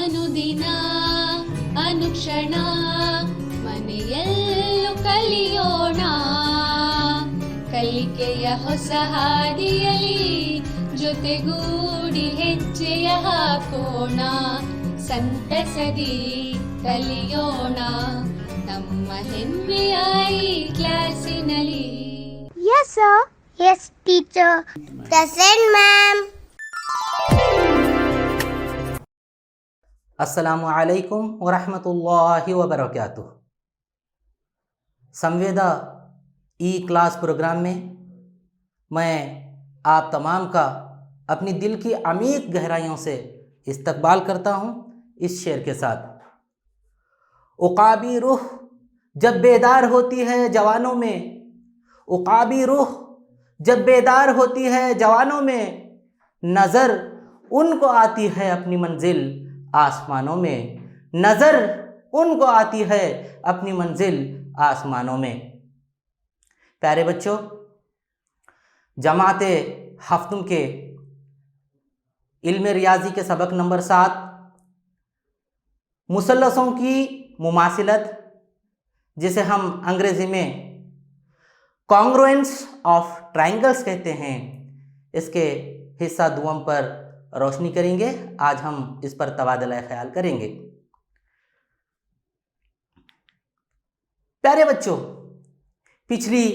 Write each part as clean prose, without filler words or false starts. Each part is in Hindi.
ಅನುದಿನ ಅನುಕ್ಷಣ ಮನೆಯಲ್ಲೂ ಕಲಿಯೋಣ ಕಲಿಕೆಯ ಹೊಸ ಹಾದಿಯಲಿ ಜೊತೆಗೂಡಿ ಹೆಜ್ಜೆಯ ಹಾಕೋಣ ಸಂತಸದಿ ಕಲಿಯೋಣ ನಮ್ಮ ಹೆಮ್ಮೆಯ ಈ ಕ್ಲಾಸಿನಲ್ಲಿ. Yes, sir. Yes, teacher. Present, ma'am. अस्सलामु अलैकुम वरहमतुल्लाहि वबरकातुह। संवेदा ई क्लास प्रोग्राम में मैं आप तमाम का अपनी दिल की अमीक गहराइयों से इस्तकबाल करता हूँ इस शेर के साथ। उक़ाबी रूह जब बेदार होती है जवानों में, उक़ाबी रूह जब बेदार होती है जवानों में, नज़र उनको आती है अपनी मंजिल आसमानों में, नज़र उनको आती है अपनी मंजिल आसमानों में। प्यारे बच्चों, जमाते हफ्तुम के इल्म रियाजी के सबक नंबर 7 मुसल्लसों की मुमासिलत, जिसे हम अंग्रेज़ी में कॉन्ग्रुएंस ऑफ ट्रायंगल्स कहते हैं, इसके हिस्सा दुआम पर रोशनी करेंगे। आज हम इस पर तबादला ख्याल करेंगे। प्यारे बच्चों, पिछली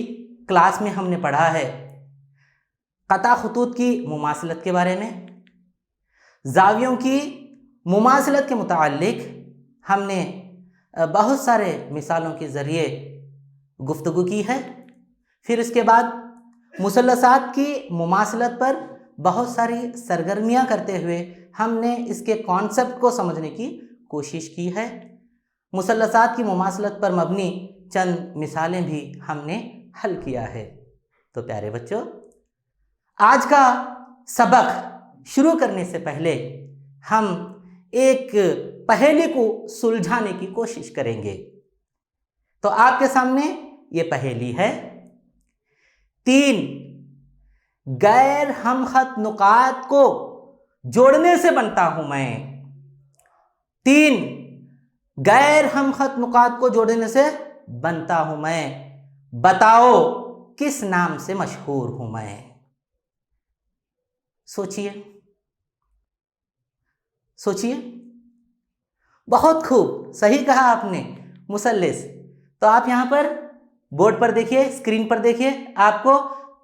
क्लास में हमने पढ़ा है क़ता ख़ुतूत की मुमासिलत के बारे में। ज़ावियों की मुमासिलत के मुताल्लिक़ हमने बहुत सारे मिसालों के ज़रिए गुफ्तगू की है। फिर इसके बाद मुसल्लसात की मुमासिलत पर बहुत सारी सरगर्मियाँ करते हुए हमने इसके कॉन्सेप्ट को समझने की कोशिश की है। मुसल्लसात की मुमासिलत पर मबनी चंद मिसालें भी हमने हल किया है। तो प्यारे बच्चों, आज का सबक शुरू करने से पहले हम एक पहेली को सुलझाने की कोशिश करेंगे। तो आपके सामने ये पहेली है। 3 गैर हमखत नुकात को जोड़ने से बनता हूं मैं। 3 गैर हमखत नुकात को जोड़ने से बनता हूं मैं, बताओ किस नाम से मशहूर हूं मैं। सोचिए सोचिए। बहुत खूब, सही कहा आपने, मुसल्लिस। तो आप यहां पर बोर्ड पर देखिए, स्क्रीन पर देखिए, आपको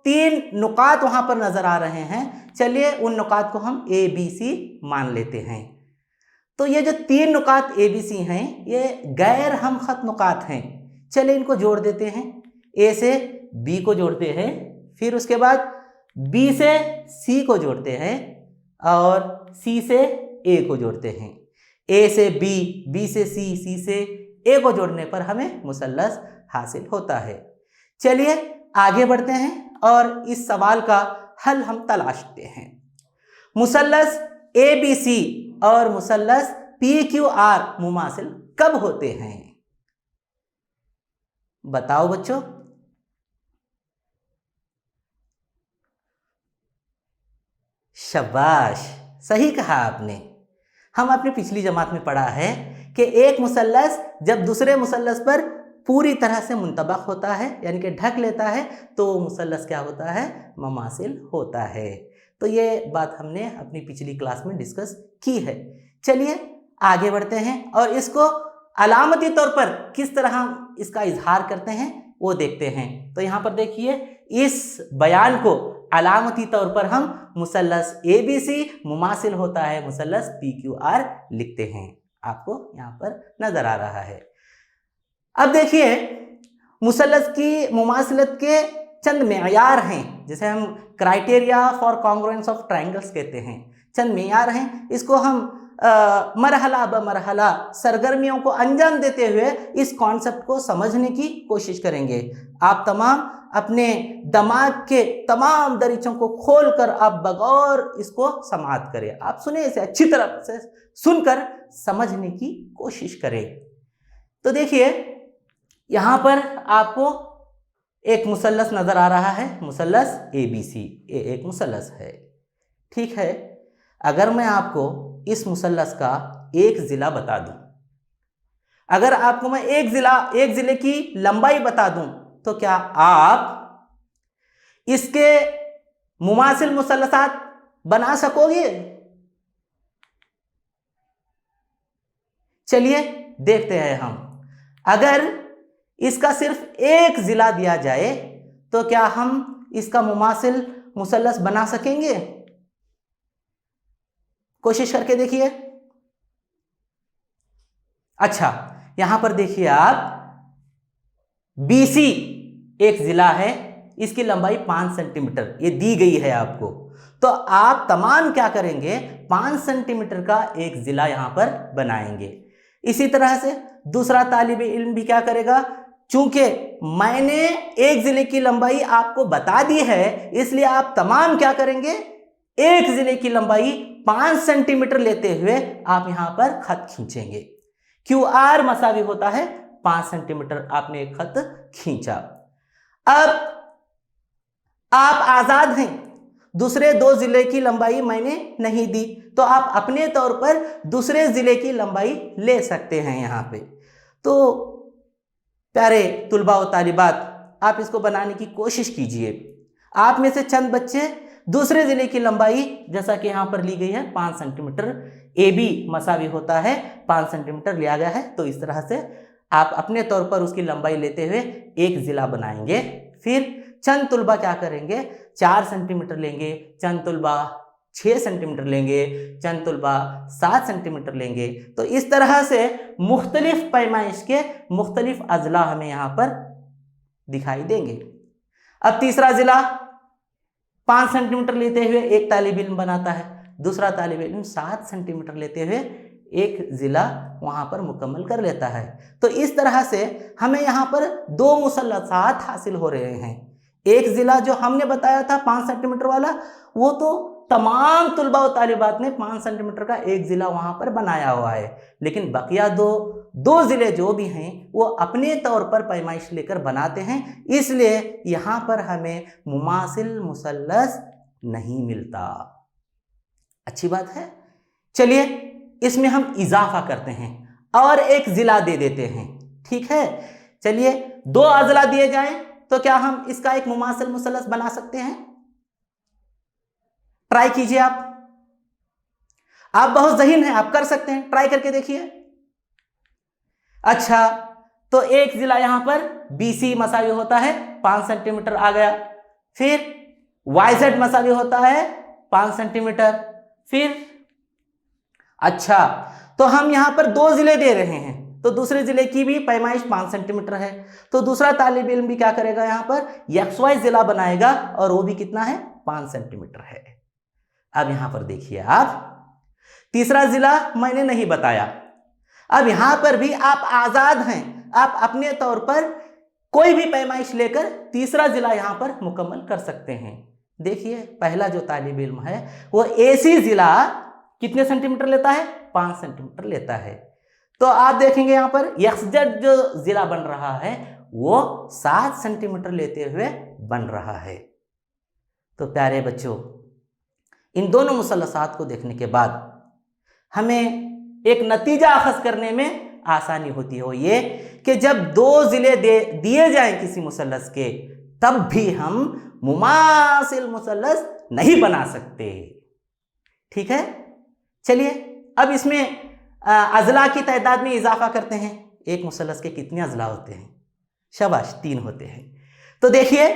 3 नुकात वहां पर नजर आ रहे हैं। चलिए उन नुकात को हम ABC मान लेते हैं। तो ये जो 3 नुकात ABC हैं, ये गैर हमखत नुकात हैं। चलिए इनको जोड़ देते हैं। A से B को जोड़ते हैं, फिर उसके बाद B से C को जोड़ते हैं और C से A को जोड़ते हैं। A से B, B से C, C से A को जोड़ने पर हमें मुसल्लस हासिल होता है। चलिए आगे बढ़ते हैं और इस सवाल का हल हम तलाशते हैं। मुसल्लस ABC और मुसल्लस PQR मुमासिल कब होते हैं? बताओ बच्चों। शाबाश, सही कहा आपने। हम अपनी पिछली जमात में पढ़ा है कि एक मुसल्लस जब दूसरे मुसल्लस पर पूरी तरह से मुंतबक होता है, यानी कि ढक लेता है, तो मुसल्लस क्या होता है? मुमासिल होता है। तो ये बात हमने अपनी पिछली क्लास में डिस्कस की है। चलिए आगे बढ़ते हैं और इसको अलामती तौर पर किस तरह हम इसका इजहार करते हैं वो देखते हैं। तो यहाँ पर देखिए, इस बयान को अलामती तौर पर हम मुसल्लस ABC मुमासिल होता है मुसल्लस PQR लिखते हैं। आपको यहाँ पर नजर आ रहा है। अब देखिए, मुसल्लस की मुमासिलत के चंद मेयार हैं, जिसे हम criteria for congruence of triangles कहते हैं। चंद मेयार हैं, इसको हम मरहला ब मरहला सरगर्मियों को अंजाम देते हुए इस कॉन्सेप्ट को समझने की कोशिश करेंगे। आप तमाम अपने दिमाग के तमाम दरीचों को खोलकर आप बगौर इसको समाअत करें। आप सुने, इसे अच्छी तरह से सुनकर समझने की कोशिश करें। तो देखिए, यहाँ पर आपको एक मुसल्लस नजर आ रहा है, मुसल्लस ABC। ये एक मुसल्लस है, ठीक है। अगर मैं आपको इस मुसल्लस का एक जिला बता दूं, अगर आपको मैं एक जिले की लंबाई बता दूं, तो क्या आप इसके मुमासिल मुसल्लसात बना सकोगे? चलिए देखते हैं हम। अगर इसका सिर्फ एक जिला दिया जाए तो क्या हम इसका मुमासिल मुसल्लस बना सकेंगे? कोशिश करके देखिए। अच्छा, यहां पर देखिए आप, बीसी एक जिला है, इसकी लंबाई 5 सेंटीमीटर ये दी गई है आपको। तो आप तमाम क्या करेंगे, 5 सेंटीमीटर का एक जिला यहां पर बनाएंगे। इसी तरह से दूसरा तालिब इल्म भी क्या करेगा, चूंकि मैंने एक जिले की लंबाई आपको बता दी है, इसलिए आप तमाम क्या करेंगे, एक जिले की लंबाई 5 सेंटीमीटर लेते हुए आप यहां पर खत खींचेंगे। QR मसावी होता है 5 सेंटीमीटर, आपने एक खत खींचा। अब आप आजाद हैं, दूसरे 2 जिले की लंबाई मैंने नहीं दी, तो आप अपने तौर पर दूसरे जिले की लंबाई ले सकते हैं यहां पे। तो प्यारे तुलबा व तालिबात, आप इसको बनाने की कोशिश कीजिए। आप में से चंद बच्चे दूसरे जिले की लंबाई, जैसा कि यहां पर ली गई है 5 सेंटीमीटर, AB मसावी होता है 5 सेंटीमीटर लिया गया है, तो इस तरह से आप अपने तौर पर उसकी लंबाई लेते हुए एक जिला बनाएंगे। फिर चंद तुलबा क्या करेंगे, 4 सेंटीमीटर लेंगे, चंद तुलबा 6 सेंटीमीटर लेंगे, चंद तुलबा 7 सेंटीमीटर लेंगे। तो इस तरह से मुख्तलिफ पैमाइश के मुख्तलिफ अजला हमें यहाँ पर दिखाई देंगे। अब तीसरा जिला 5 सेंटीमीटर लेते हुए एक तालिब इल्म बनाता है, दूसरा तालिब इल्म 7 सेंटीमीटर लेते हुए एक जिला वहाँ पर मुकम्मल कर लेता है। तो इस तरह से हमें यहाँ पर 2 मुसल्लसात हासिल हो रहे हैं। एक जिला जो हमने बताया था 5 सेंटीमीटर वाला, वो तो तमाम तुलबा व तालिबात ने 5 सेंटीमीटर का एक जिला वहाँ पर बनाया हुआ है, लेकिन बकिया दो जिले जो भी हैं वो अपने तौर पर पैमाइश लेकर बनाते हैं, इसलिए यहाँ पर हमें मुमासिल मुसल्लस नहीं मिलता। अच्छी बात है। चलिए इसमें हम इजाफा करते हैं और एक जिला दे देते हैं, ठीक है। चलिए 2 अजला दिए जाएं तो क्या हम इसका एक मुमासिल मुसल्लस बना सकते हैं? ट्राई कीजिए। आप बहुत ज़हीन हैं, आप कर सकते हैं, ट्राई करके देखिए। अच्छा, तो एक जिला यहां पर BC मसावी होता है 5 सेंटीमीटर आ गया। फिर YZ मसावी होता है 5 सेंटीमीटर। फिर अच्छा, तो हम यहां पर 2 जिले दे रहे हैं, तो दूसरे जिले की भी पैमाइश 5 सेंटीमीटर है। तो दूसरा तालिब इल्म भी क्या करेगा, यहां पर XY जिला बनाएगा और वो भी कितना है, 5 सेंटीमीटर है। अब यहां पर देखिए आप, तीसरा जिला मैंने नहीं बताया। अब यहां पर भी आप आजाद हैं, आप अपने तौर पर कोई भी पैमाइश लेकर तीसरा जिला यहां पर मुकम्मल कर सकते हैं। देखिए पहला जो तालिब इल्म है वो AC जिला कितने सेंटीमीटर लेता है, 5 सेंटीमीटर लेता है। तो आप देखेंगे यहां पर XZ जो जिला बन रहा है वो 7 सेंटीमीटर लेते हुए बन रहा है। तो प्यारे बच्चों, इन दोनों मुसल्लसात को देखने के बाद हमें एक नतीजा अखज़ करने में आसानी होती है, ये कि जब 2 जिले दिए जाएं किसी मुसल्लस के, तब भी हम मुमासिल मुसल्लस नहीं बना सकते। ठीक है। चलिए अब इसमें अजला की तादाद में इजाफा करते हैं। एक मुसल्लस के कितने अजला होते हैं? शाबाश, 3 होते हैं। तो देखिए,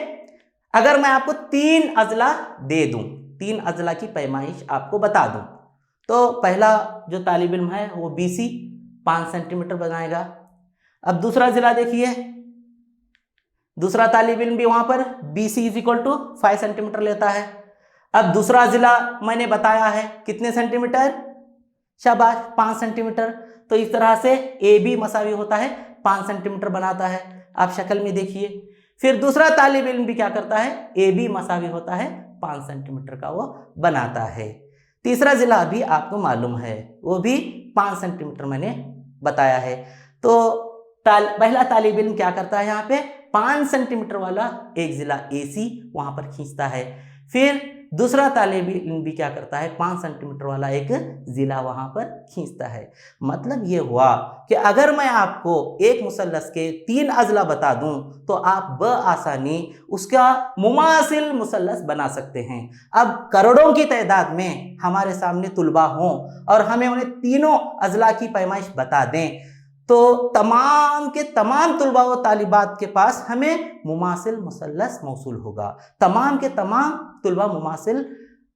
अगर मैं आपको 3 अजला दे दूं, 3 अजला की पैमाइश आपको बता दूं, तो पहला जो तालिब इल्म है वो BC 5 सेंटीमीटर बनाएगा। अब दूसरा जिला देखिए, दूसरा तालिब इल्म भी वहां पर BC = 5 सेंटीमीटर लेता है। अब दूसरा जिला मैंने बताया है कितने सेंटीमीटर, शाबाश 5 सेंटीमीटर। तो इस तरह से AB मसावी होता है 5 सेंटीमीटर बनाता है। आप शक्ल में देखिए। फिर दूसरा तालिब इल्म भी क्या करता है, AB मसावी होता है 5 सेंटीमीटर का वो बनाता है। तीसरा जिला भी आपको मालूम है, वो भी 5 सेंटीमीटर मैंने बताया है। तो पहला तालिब इल्म क्या करता है, यहाँ पे 5 सेंटीमीटर वाला एक जिला AC वहां पर खींचता है। फिर दूसरा तालिब इल्म भी क्या करता है, 5 सेंटीमीटर वाला एक जिला वहां पर खींचता है। मतलब ये हुआ कि अगर मैं आपको एक मुसल्लस के 3 अजला बता दूं तो आप बआसानी उसका मुमासिल मुसल्लस बना सकते हैं। अब करोड़ों की तादाद में हमारे सामने तुलबा हों और हमें उन्हें तीनों अजला की पैमाइश बता दें तो तमाम के तमाम तुलबा व तालिबात के पास हमें मुमासिल मुसल्लस मौसूल होगा। तमाम के तमाम तुलबा मुमासिल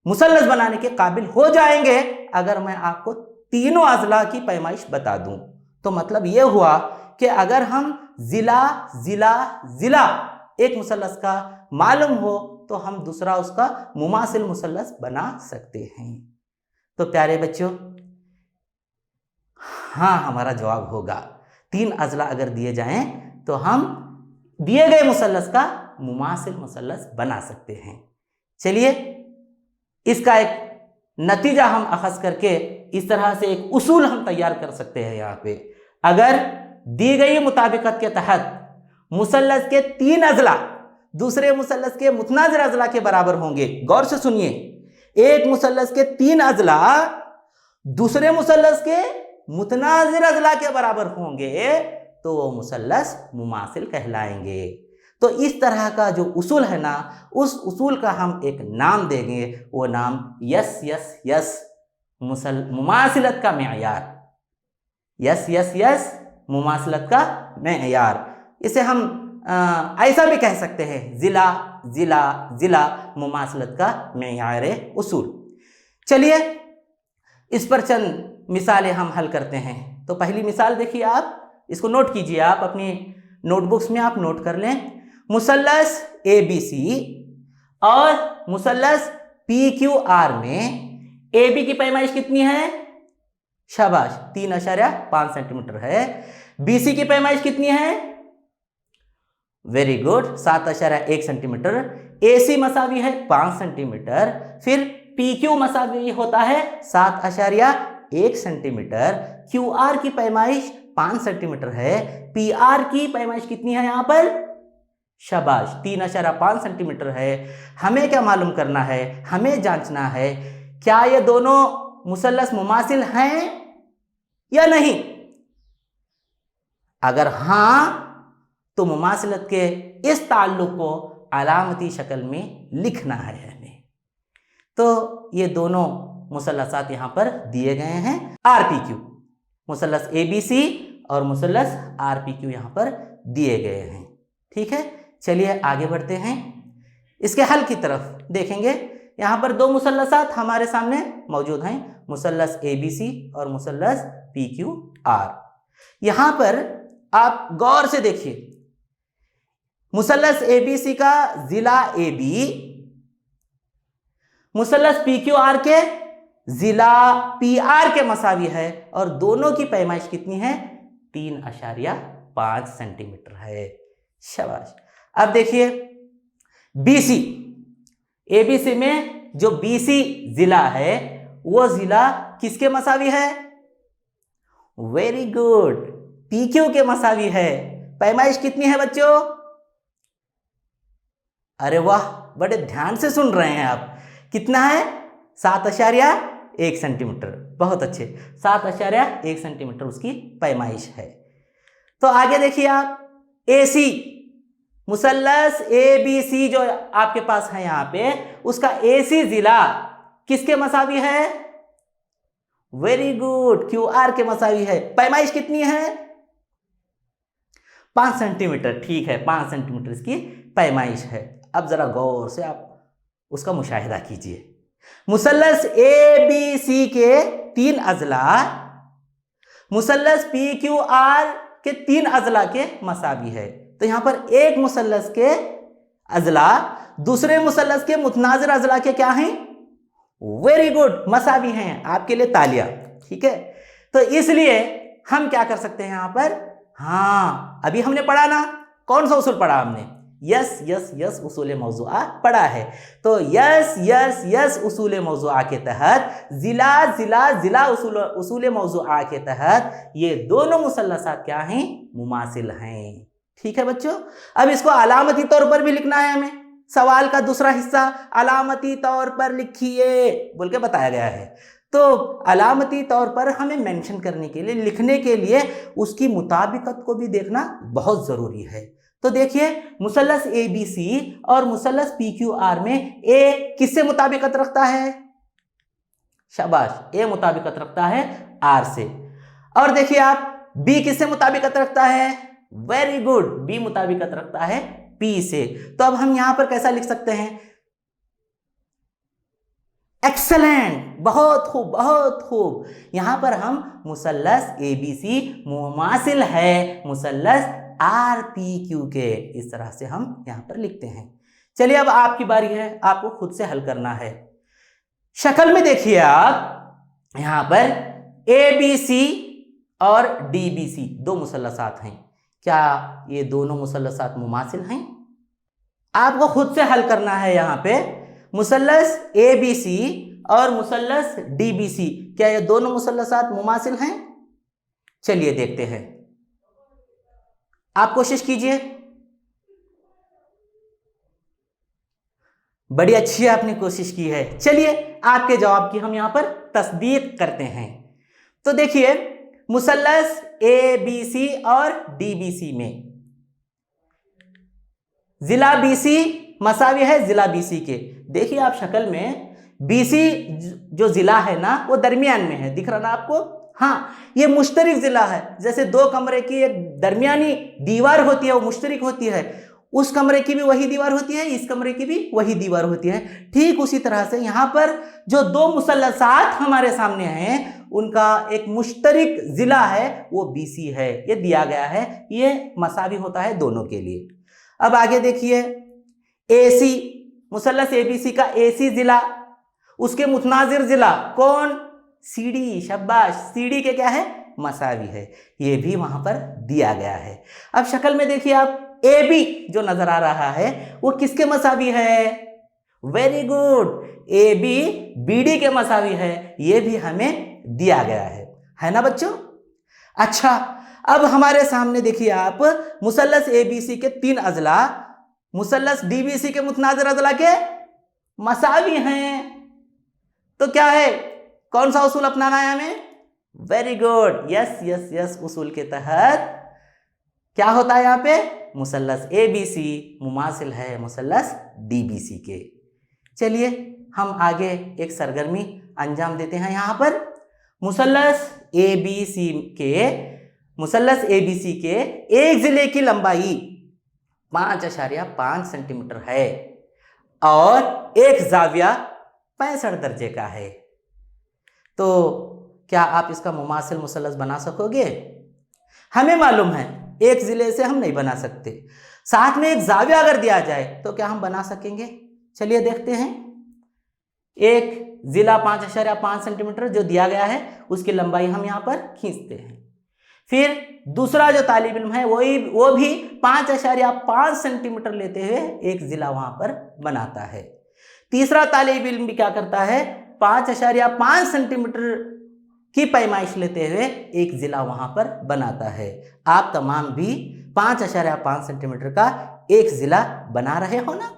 मुसल्लस बनाने के काबिल हो जाएंगे अगर मैं आपको तीनों अजला की पैमाइश बता दूं। तो मतलब ये हुआ कि अगर हम जिला जिला जिला एक मुसल्लस का मालूम हो तो हम दूसरा उसका मुमासिल मुसल्लस बना सकते हैं। तो प्यारे बच्चों, हाँ हमारा जवाब होगा। 3 अजला अगर दिए जाएं तो हम दिए गए मुसल्लस का मुमासिल मुसल्लस बना सकते हैं। चलिए इसका एक नतीजा हम अखज़ करके इस तरह से एक उसूल हम तैयार कर सकते हैं। यहाँ पे अगर दी गई मुताबिकत के तहत मुसल्लस के 3 अजला दूसरे मुसल्लस के मुतनाज़िर अजला के बराबर होंगे, गौर से सुनिए, एक मुसल्लस के 3 अजला दूसरे मुसल्लस के मुतनाज़िर अजला के बराबर होंगे तो वो मुसल्लस मुमासिल कहलाएंगे। तो इस तरह का जो उसूल है ना, उस उसूल का हम एक नाम देंगे, वो नाम यस यस यस मुमासिलत का मेयार, यस यस यस मुमासिलत का मेयार। इसे हम ऐसा भी कह सकते हैं, जिला जिला जिला मुमासिलत का मेयार उसूल। चलिए इस पर चंद मिसालें हम हल करते हैं। तो पहली मिसाल देखिए, आप इसको नोट कीजिए, आप अपनी नोटबुक्स में आप नोट कर लें। मुसल्लस ABC और मुसल्लस PQR में AB की पैमाइश कितनी है? शाबाश, 3.5 सेंटीमीटर है। BC की पैमाइश कितनी है? Very good, 7.1 centimetre. AC मसावी है 5 सेंटीमीटर। फिर PQ मसावी होता है 7.1 सेंटीमीटर। QR की पैमाइश 5 सेंटीमीटर है। PR की पैमाइश कितनी है यहाँ पर? शाबाश, 3.5 सेंटीमीटर है। हमें क्या मालूम करना है? हमें जांचना है क्या ये दोनों मुसल्लस मुमासिल हैं या नहीं। अगर हाँ तो मुमासिलत के इस ताल्लुक को अलामती शक्ल में लिखना है हमें। तो ये दोनों मुसल्लसात यहाँ पर दिए गए हैं, RPQ, मुसल्लस ABC और मुसल्लस RPQ यहाँ पर दिए गए हैं। ठीक है, चलिए आगे बढ़ते हैं, इसके हल की तरफ देखेंगे। यहाँ पर 2 मुसल्लसात हमारे सामने मौजूद हैं, मुसल्लस ABC और मुसल्लस PQR। यहाँ पर आप गौर से देखिए, मुसल्लस ABC का जिला AB मुसल्लस PQR के जिला PR के मसावी है और दोनों की पैमाइश कितनी है? 3.5 सेंटीमीटर है। शाबाश। अब देखिए BC, ABC में जो BC जिला है वो जिला किसके मसावी है? वेरी गुड, PQ के मसावी है। पैमाइश कितनी है बच्चों? अरे वाह, बड़े ध्यान से सुन रहे हैं आप। कितना है? 7.1 सेंटीमीटर। बहुत अच्छे, 7.1 सेंटीमीटर उसकी पैमाइश है। तो आगे देखिए आप, AC, मुसल्लस ABC जो आपके पास है यहाँ पे, उसका AC जिला किसके मसावी है? वेरी गुड, QR के मसावी है। पैमाइश कितनी है? 5 सेंटीमीटर। ठीक है, 5 सेंटीमीटर इसकी पैमाइश है। अब जरा गौर से आप उसका मुशाहिदा कीजिए। मुसल्लस ABC के 3 अजला मुसल्लस PQR के 3 अजला के मसावी है। तो यहां पर एक मुसल्लस के अजला दूसरे मुसल्लस के मुतनाज़िर अजला के क्या हैं? वेरी गुड, मसावी हैं। आपके लिए तालियां। ठीक है, तो इसलिए हम क्या कर सकते हैं यहां पर? हाँ, अभी हमने पढ़ा ना, कौन सा उसूल पढ़ा हमने? यस यस यस उसूल मौज़ूआ पढ़ा है। तो यस यस यस उसूल मौज़ूआ के तहत, जिला जिला जिला उसूल मौज़ूआ के तहत ये दोनों मुसल्लसात क्या हैं? मुमासिल हैं। ठीक है बच्चों, अब इसको अलामती तौर पर भी लिखना है हमें। सवाल का दूसरा हिस्सा अलामती तौर पर लिखिए बोल के बताया गया है। तो अलामती तौर पर हमें मेंशन करने के लिए, लिखने के लिए उसकी मुताबिकत को भी देखना बहुत ज़रूरी है। तो देखिए मुसल्लस ABC और मुसल्लस PQR में ए किससे मुताबिकत रखता है? शाबाश, ए मुताबिकत रखता है R से। और देखिए आप B किससे मुताबिकत रखता है? वेरी गुड, B मुताबिकत रखता है P से। तो अब हम यहां पर कैसा लिख सकते हैं? एक्सेलेंट, बहुत खूब बहुत खूब। यहां पर हम मुसल्लस ABC मुमासिल है मुसल्लस RPQ के, इस तरह से हम यहां पर लिखते हैं। चलिए अब आपकी बारी है, आपको खुद से हल करना है। शक्ल में देखिए आप यहां पर ABC और DBC दो मुसल्लसात हैं। क्या ये दोनों मुसल्लसात मुमासिल हैं? आपको खुद से हल करना है। यहां पे मुसल्लस ABC और मुसल्लस DBC, क्या ये दोनों मुसल्लसात मुमासिल हैं? चलिए देखते हैं, आप कोशिश कीजिए। बड़ी अच्छी आपने कोशिश की है। चलिए आपके जवाब की हम यहां पर तस्दीक करते हैं। तो देखिए मुसल्लस ABC और DBC में जिला BC मसावी है जिला BC के। देखिए आप शक्ल में BC जो जिला है ना वो दरमियान में है, दिख रहा ना आपको? हाँ, ये मुश्तरिक जिला है। जैसे दो कमरे की एक दरमियानी दीवार होती है वो मुश्तरिक होती है, उस कमरे की भी वही दीवार होती है, इस कमरे की भी वही दीवार होती है। ठीक उसी तरह से यहाँ पर जो दो मुसल्लसात हमारे सामने हैं उनका एक मुश्तरिक जिला है वो BC है, ये दिया गया है, ये मसावी होता है दोनों के लिए। अब आगे देखिए AC, मुसल्लस ABC का AC जिला, उसके मुतनाजिर जिला कौन? CD, शाबाश, CD के क्या है? मसावी है, ये भी वहां पर दिया गया है। अब शक्ल में देखिए आप AB जो नजर आ रहा है वो किसके मसावी है? वेरी गुड, AB BD के मसावी है, ये भी हमें दिया गया है ना बच्चों? अच्छा, अब हमारे सामने देखिए आप मुसल्लस ABC के 3 अजला मुसल्लस DBC के मुतनाजिर अजला के मसावी हैं। तो क्या है, कौन सा उसूल अपनाना है हमें? Very good, yes yes yes, उसूल के तहत क्या होता है यहाँ पे? मुसल्लस ABC मुमासिल है मुसल्लस DBC के। चलिए हम आगे एक सरगर्मी अंजाम देते हैं। यहाँ पर मुसल्लस ABC के एक जिले की लंबाई 5.5 सेंटीमीटर है और एक जाविया 65 दर्जे का है। तो क्या आप इसका मुमासिल मुसल्लस बना सकोगे? हमें मालूम है एक जिले से हम नहीं बना सकते, साथ में एक जाविया अगर दिया जाए तो क्या हम बना सकेंगे? चलिए देखते हैं। एक जिला 5.5 सेंटीमीटर जो दिया गया है उसकी लंबाई हम यहाँ पर खींचते हैं। फिर दूसरा जो तालिब इल्म है वो भी 5.5 सेंटीमीटर लेते हुए एक जिला वहां पर बनाता है। तीसरा तालिब इल्म भी क्या करता है? 5.5 सेंटीमीटर की पैमाइश लेते हुए एक जिला वहां पर बनाता है। आप तमाम भी 5.5 सेंटीमीटर का एक जिला बना रहे हो ना?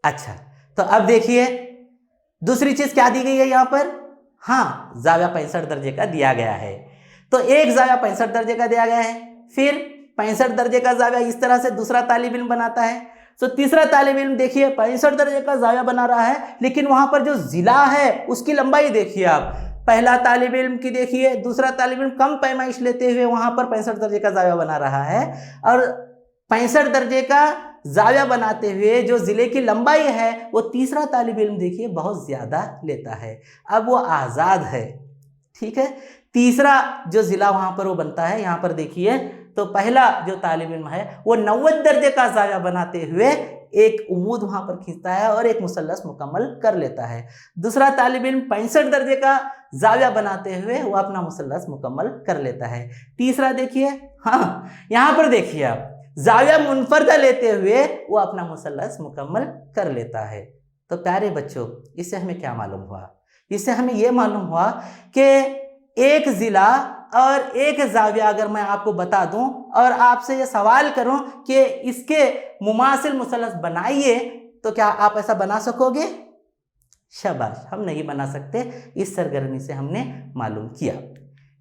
अच्छा, तो अब देखिए दूसरी चीज क्या दी गई है यहाँ पर? हाँ, जाविया 65 दर्जे का दिया गया है। तो एक जाविया 65 दर्जे का दिया गया है, फिर 65 दर्जे का जाविया इस तरह से दूसरा तालिब इल्म बनाता है। तो तीसरा तालिब इल्म देखिए 65 दर्जे का जाविया बना रहा है, लेकिन वहां पर जो जिला है उसकी लंबाई देखिए आप। पहला तालिब इल्म की देखिए, दूसरा तालिब इल्म कम पैमाइश लेते हुए वहां पर 65 दर्जे का जाविया बना रहा है, और 65 दर्जे का जाविया बनाते हुए जो जिले की लंबाई है वो तीसरा तालिब इल्म देखिए बहुत ज्यादा लेता है। अब वो आज़ाद है, ठीक है। तीसरा जो जिला वहां पर वो बनता है, यहाँ पर देखिए तो पहला जो तालिब इल्म है वो 90 दर्जे का जाविया बनाते हुए एक उमूद वहां पर खींचता है और एक मुसल्लस मुकम्मल कर लेता है। दूसरा तालिब इल्म 65 दर्जे का जाविया बनाते हुए वो अपना मुसल्लस मुकम्मल कर लेता है। तीसरा देखिए, हाँ यहाँ पर देखिए आप जाविया मुनफरदा लेते हुए वो अपना मुसल्लस मुकम्मल कर लेता है। तो प्यारे बच्चों, इससे हमें क्या मालूम हुआ? इससे हमें यह मालूम हुआ कि एक जिला और एक जाविया अगर मैं आपको बता दूं और आपसे ये सवाल करूं कि इसके मुमासिल मुसल्लस बनाइए, तो क्या आप ऐसा बना सकोगे? शाबाश, हम नहीं बना सकते, इस सरगर्मी से हमने मालूम किया।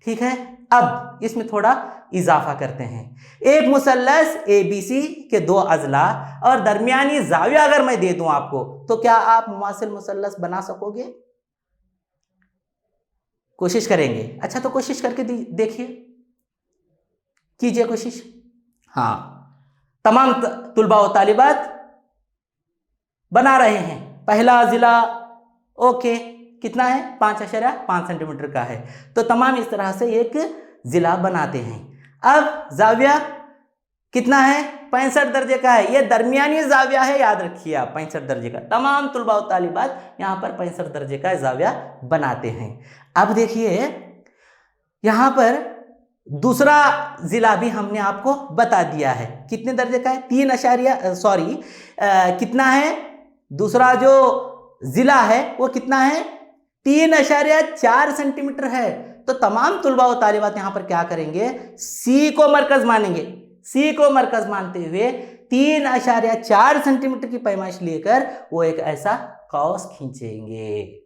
ठीक है, अब इसमें थोड़ा इजाफा करते हैं। एक मुसल्लस ABC के दो अजला और दरमियानी जाविया अगर मैं दे दूं आपको, तो क्या आप मुमासिल मुसल्लस बना सकोगे? कोशिश करेंगे? अच्छा, तो कोशिश करके देखिए, कीजिए कोशिश। हाँ, तमाम तुलबा व तालिबात बना रहे हैं। पहला जिला ओके, कितना है? 5.5 सेंटीमीटर का है। तो तमाम इस तरह से एक जिला बनाते हैं। अब जाविया कितना है? 65 दर्जे का है। ये दरमियानी जाविया है, याद रखिए आप, 65 दर्जे का। तमाम तुलबा व तालिबात यहाँ पर 65 दर्जे का जाविया बनाते हैं। अब देखिए, यहाँ पर दूसरा जिला भी हमने आपको बता दिया है। कितने दर्जे का है? 3 कितना है? दूसरा जो जिला है वो कितना है? 3.4 सेंटीमीटर है। तो तमाम तुलबा व तालिबात यहाँ पर क्या करेंगे? सी को मरकज मानेंगे। सी को मरकज मानते हुए 3.4 सेंटीमीटर की पैमाइश लेकर वो एक ऐसा कौस खींचेंगे,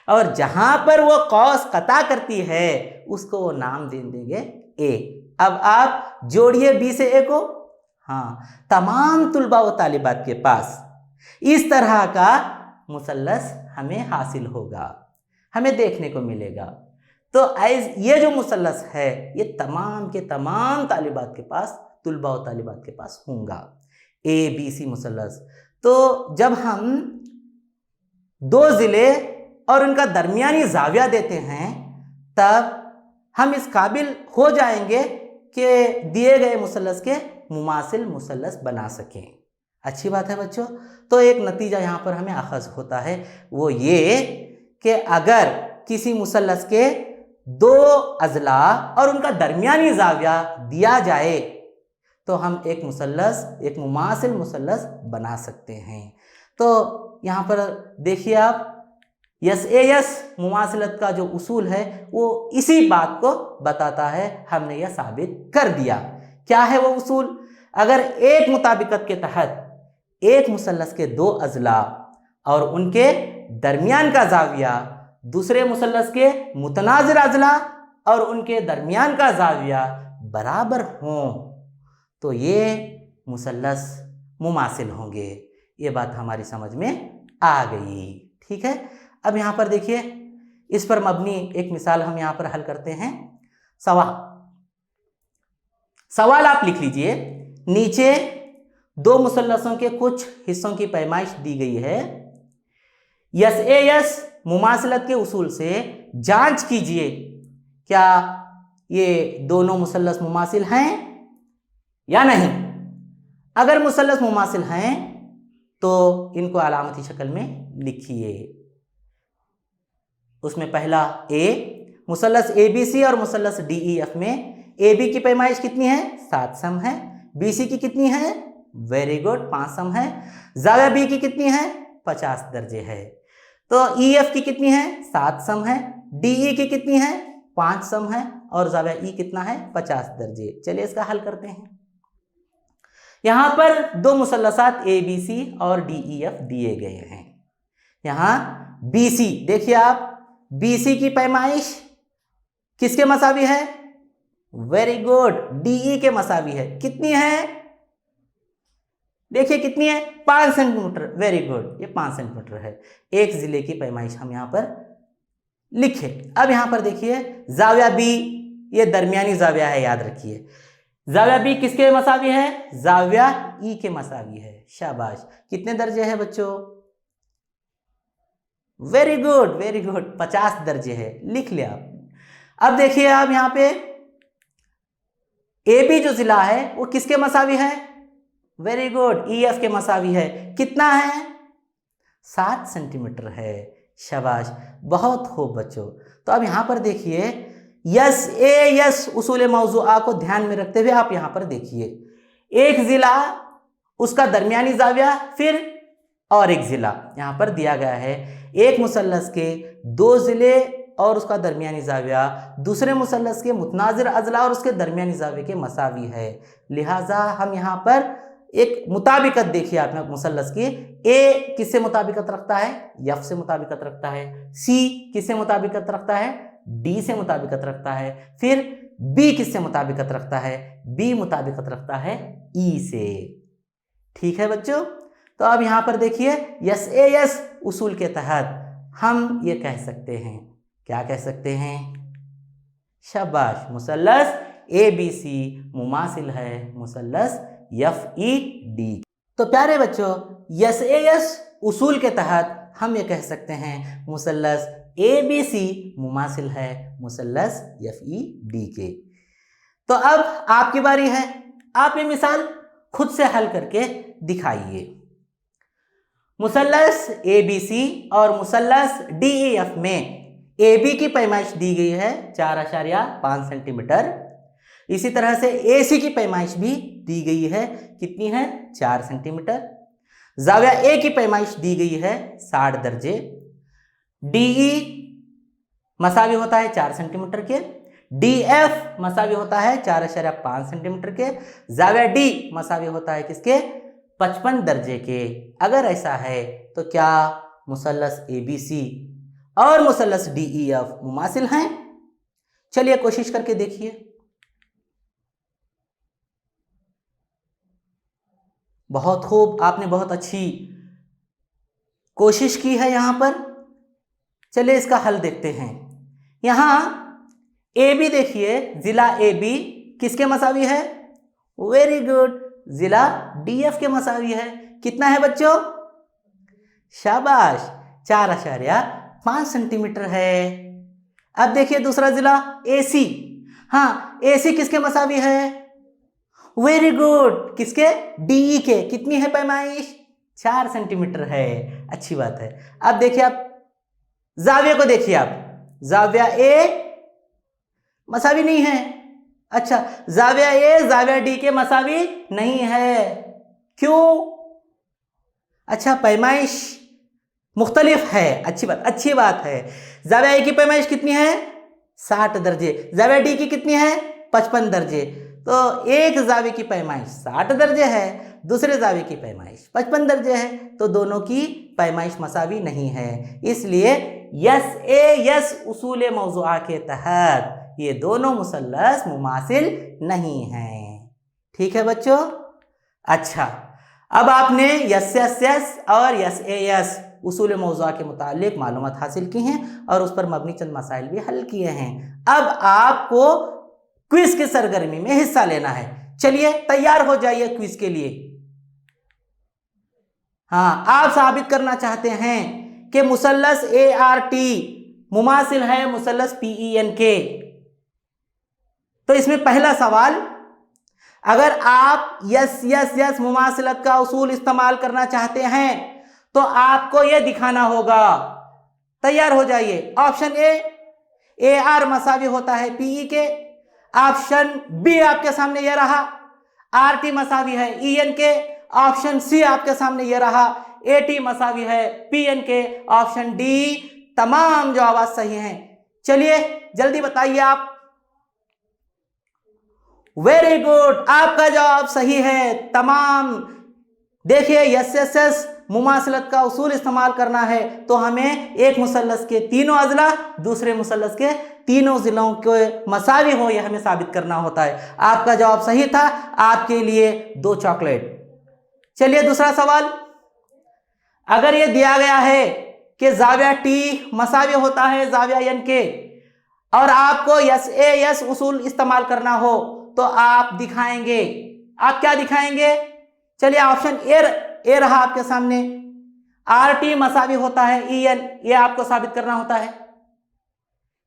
और जहां पर वो कौस कता करती है उसको वो नाम दे देंगे ए। अब आप जोड़िए बी से ए को। हाँ, तमाम तुलबा व तालिबात के पास इस तरह का मुसल्लस हमें हासिल होगा, हमें देखने को मिलेगा। तो ये जो मुसल्लस है ये तमाम के तमाम तालिबात के पास, तुलबा व तालिबात के पास होगा, ABC मुसल्लस। तो जब हम दो ज़िले और उनका दरमियानी जाविया देते हैं, तब हम इस काबिल हो जाएंगे कि दिए गए मुसल्लस के मुमासिल मुसल्लस बना सकें। अच्छी बात है बच्चों। तो एक नतीजा यहाँ पर हमें अखज़ होता है, वो ये कि अगर किसी मुसल्लस के दो अजला और उनका दरमियानी जाविया दिया जाए तो हम एक मुसल्लस, एक मुमासिल मुसल्लस बना सकते हैं। तो यहाँ पर देखिए आप, यस मुमासिलत का जो उसूल है वो इसी बात को बताता है। हमने यह साबित कर दिया। क्या है वो उसूल? अगर एक मुताबिकत के तहत एक मुसल्लस के दो अजला और उनके दरमियान का जाविया दूसरे मुसल्लस के मुतनाज़िर अजला और उनके दरमियान का जाविया बराबर हों, तो ये मुसल्लस मुमासिल होंगे। ये बात हमारी समझ में आ गई। ठीक है, अब यहाँ पर देखिए, इस पर मबनी एक मिसाल हम यहाँ पर हल करते हैं। सवाल आप लिख लीजिए। नीचे दो मुसल्लसों के कुछ हिस्सों की पैमाइश दी गई है। यस मुमासिलत के उसूल से जांच कीजिए क्या ये दोनों मुसल्लस मुमासिल हैं या नहीं। अगर मुसल्लस मुमासिल हैं तो इनको अलामती शक्ल में लिखिए। उसमें पहला ए, मुसल्लस ABC और मुसल्लस DEF में AB की पैमाइश कितनी है? 7 सम है। BC की कितनी है? वेरी गुड, 5 सम है। जाविया B की कितनी है? 50 दर्जे है। तो EF की कितनी है? 7 सम है। DE की कितनी है? 5 सम है। और जाविया E कितना है? 50 दर्जे। चलिए इसका हल करते हैं। यहाँ पर दो मुसल्लसात ABC और DEF दिए गए हैं। यहाँ BC देखिए आप, BC की पैमाइश किसके मसावी है? वेरी गुड, DE के मसावी है। कितनी है? देखिए कितनी है? 5 सेंटीमीटर। वेरी गुड, ये 5 सेंटीमीटर है। एक जिले की पैमाइश हम यहाँ पर लिखे। अब यहाँ पर देखिए, जाविया B ये दरमियानी जाविया है, याद रखिए। जाविया B किसके मसावी है? जाविया E के मसावी है। शाबाश। कितने दर्जे है बच्चों? वेरी गुड, वेरी गुड, 50 दर्जे है। लिख लिया आप। अब देखिए आप यहाँ पे AB जो जिला है वो किसके मसावी है? वेरी गुड, EF के मसावी है। कितना है? 7 सेंटीमीटर है। शाबाश, बहुत खूब बच्चों। तो अब यहाँ पर देखिए, यस उसूल मौज़ूआ को ध्यान में रखते हुए आप यहाँ पर देखिए, एक जिला, उसका दरमियानी जाविया, फिर और एक जिला यहाँ पर दिया गया है। एक मुसल्लस के दो जिले और उसका दरमियानी जाविया दूसरे मुसल्लस के मुतनाज़िर अजला और उसके दरमियानी जाविये के मसावी है। लिहाजा हम यहाँ पर एक मुताबिकत देखिए आप मुसल्लस की, ए किससे मुताबिकत रखता है, एफ से मुताबिकत रखता है, सी किससे मुताबिकत रखता है, डी से मुताबिकत रखता है, फिर बी किससे मुताबिकत रखता है, बी मुताबिकत रखता है ई से। ठीक है बच्चों, तो अब यहां पर देखिए यस ए यस उसूल के तहत हम ये कह सकते हैं, क्या कह सकते हैं, शाबाश, मुसल्लस ए बी सी मुमासिल है मुसल्लस एफ ई डी। तो प्यारे बच्चों, यस ए यस उसूल के तहत हम ये कह सकते हैं मुसल्लस ए बी सी मुमासिल है मुसल्लस एफ ई डी के। तो अब आपकी बारी है, आप ये मिसाल खुद से हल करके दिखाइए। मुसल्लस ए बी सी और मुसल्लस डी ई एफ में ए बी की पैमाइश दी गई है 4.5 सेंटीमीटर। इसी तरह से ए सी की पैमाइश भी दी गई है, कितनी है, 4 सेंटीमीटर। जाविया ए की पैमाइश दी गई है 60 दर्जे। डी ई मसावी होता है 4 सेंटीमीटर के, डी एफ मसावी होता है 4.5 सेंटीमीटर के, जाविया डी मसावी होता है किसके, 55 दर्जे के। अगर ऐसा है तो क्या मुसल्लस ए बी सी और मुसल्लस डी ई एफ मुमासिल हैं? चलिए कोशिश करके देखिए। बहुत खूब, आपने बहुत अच्छी कोशिश की है यहां पर। चलिए इसका हल देखते हैं। यहां ए बी देखिए, जिला ए बी किसके मसावी है, वेरी गुड, जिला डी एफ के मसावी है। कितना है बच्चों, शाबाश, 4.5 सेंटीमीटर है। अब देखिए दूसरा जिला ए सी, हाँ ए सी किसके मसावी है, वेरी गुड, किसके, डी के। कितनी है पैमाइश, 4 सेंटीमीटर है, अच्छी बात है। अब देखिए आप जाविया को देखिए, आप जाविया ए मसावी नहीं है, अच्छा जाविया ए जाविया डी के मसावी नहीं है, क्यों, अच्छा पैमाइश मुख्तलिफ है, अच्छी बात है। जाविया ए की पैमाइश कितनी है, 60 दर्जे, जाविया डी की कितनी है, 55 दर्जे। तो एक जावे की पैमाइश 60 दर्जे है, दूसरे जावे की पैमाइश 55 दर्जे है, तो दोनों की पैमाइश मसावी नहीं है। इसलिए यस ए यस उसूल मौज़ूआ के तहत ये दोनों मुसल्लस मुमासिल नहीं हैं। ठीक है बच्चों, अच्छा अब आपने यस यस यस और यस ए यस उसूल मौज़ूआ के मुतालिक मालूमात हासिल की हैं और उस पर मबनी चंद मसाइल भी हल किए हैं। अब आपको क्विज की सरगर्मी में हिस्सा लेना है। चलिए तैयार हो जाइए क्विज के लिए। हाँ, आप साबित करना चाहते हैं कि मुसल्लस ए आर टी मुमासिल है मुसल्लस पी ई एन के। तो इसमें पहला सवाल, अगर आप यस यस यस मुमासिलत का उसूल इस्तेमाल करना चाहते हैं तो आपको यह दिखाना होगा। तैयार हो जाइए। ऑप्शन ए आर मसावी होता है पी ई के, ऑप्शन बी आपके सामने यह रहा, आर टी मसावी है ई एन के, ऑप्शन सी आपके सामने यह रहा, ए टी मसावी है पी एन के, ऑप्शन डी तमाम जवाब सही हैं। चलिए जल्दी बताइए आप। वेरी गुड, आपका जवाब सही है तमाम। देखिए यस यस यस मुमासिलत का उसूल इस्तेमाल करना है तो हमें एक मुसल्लस के तीनों अजला दूसरे मुसल्लस के तीनों जिलों के मसावी हो, यह हमें साबित करना होता है। आपका जवाब सही था, आपके लिए 2 चॉकलेट। चलिए दूसरा सवाल, अगर यह दिया गया है कि जाविया टी मसावी होता है जाविया एन के और आपको यस ए यस उसूल इस्तेमाल करना हो तो आप दिखाएंगे, आप क्या दिखाएंगे? चलिए ऑप्शन ए रहा आपके सामने, आर टी मसावी होता है ई एन, ये आपको साबित करना होता है।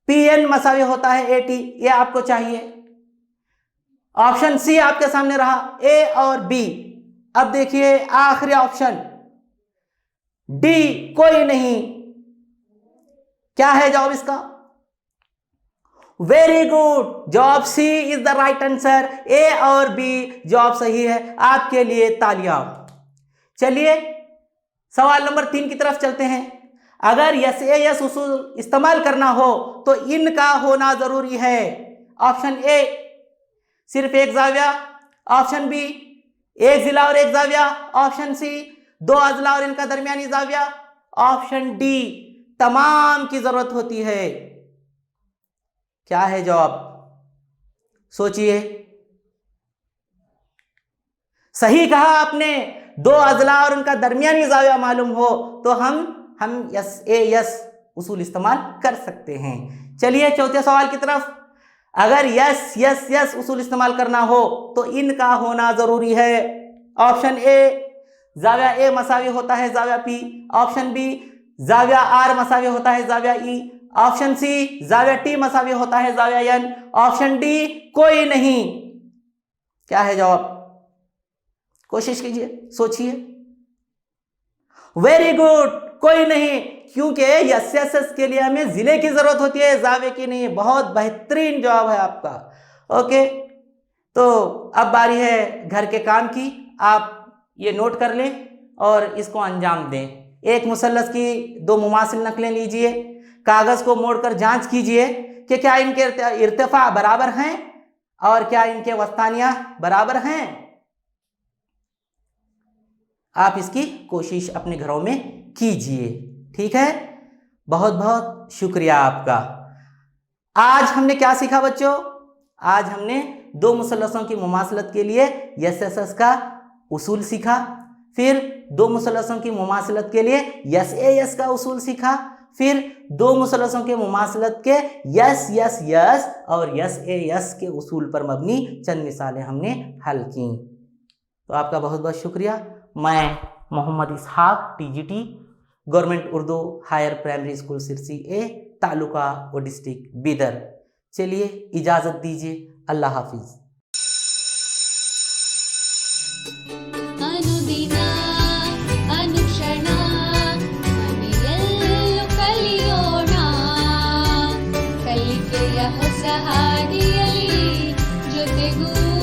पी एन मसावी होता है ए टी, ये आपको चाहिए। ऑप्शन सी आपके सामने रहा, ए और बी। अब देखिए आखिरी ऑप्शन डी कोई नहीं। क्या है जवाब इसका? वेरी गुड, जवाब सी इज द राइट आंसर। ए और बी जवाब सही है, आपके लिए तालियां। चलिए सवाल नंबर 3 की तरफ चलते हैं। अगर यस ए यस उसूल इस्तेमाल करना हो तो इनका होना जरूरी है। ऑप्शन ए सिर्फ एक जाविया, ऑप्शन बी एक जिला और एक जाविया, ऑप्शन सी। दो अजला और इनका दरमियानी जाविया, ऑप्शन डी। तमाम की जरूरत होती है। क्या है जवाब? सोचिए। सही कहा आपने। दो अजला और उनका दरमियानी जाविया मालूम हो तो हम यस ए यस उसूल इस्तेमाल कर सकते हैं। चलिए चौथे सवाल की तरफ। अगर यस यस यस उसूल इस्तेमाल करना हो तो इनका होना जरूरी है। ऑप्शन ए, जाविया ए मसावी होता है जाविया पी। ऑप्शन बी, जाविया आर मसावी होता है जाविया ई। ऑप्शन सी, जाविया टी मसावी होता है जाविया एन। ऑप्शन डी, कोई नहीं। क्या है जवाब? कोशिश कीजिए, सोचिए। वेरी गुड, कोई नहीं, क्योंकि यस यस यस के लिए हमें जिले की जरूरत होती है, जावे की नहीं। बहुत बेहतरीन जवाब है आपका। ओके, तो अब बारी है घर के काम की। आप ये नोट कर लें और इसको अंजाम दें। एक मुसल्लस की दो मुमासिल नकलें लीजिए, कागज को मोड़कर जांच कीजिए कि क्या इनके इर्तिफा बराबर हैं और क्या इनके वस्तानिया बराबर हैं। आप इसकी कोशिश अपने घरों में कीजिए, ठीक है। बहुत बहुत शुक्रिया आपका। आज हमने क्या सीखा बच्चों? आज हमने दो मुसल्लसों की मुमासलत के लिए यस यस यस का उसूल सीखा, फिर दो मुसल्लसों की मुमासलत के लिए यस ए यस का उसूल सीखा, फिर दो मुसल्लसों के मुमासलत के यस यस यस और यस ए यस के उसूल पर मबनी चंद मिसालें हमने हल की। तो आपका बहुत बहुत शुक्रिया। मैं Mohammad Ishaq, TGT, government Urdu higher primary school Sirsi A, taluka व डिस्ट्रिक्ट बीदर। चलिए इजाज़त दीजिए, अल्लाह हाफिज़। अनुदिन अनुक्षण ಮನೆಯಲ್ಲೂ ಕಲಿಯೋಣ, ಕಲಿಕೆಯ ಹೊಸ ಹಾದಿಯಲ್ಲಿ ಜೊತೆಗೂಡಿ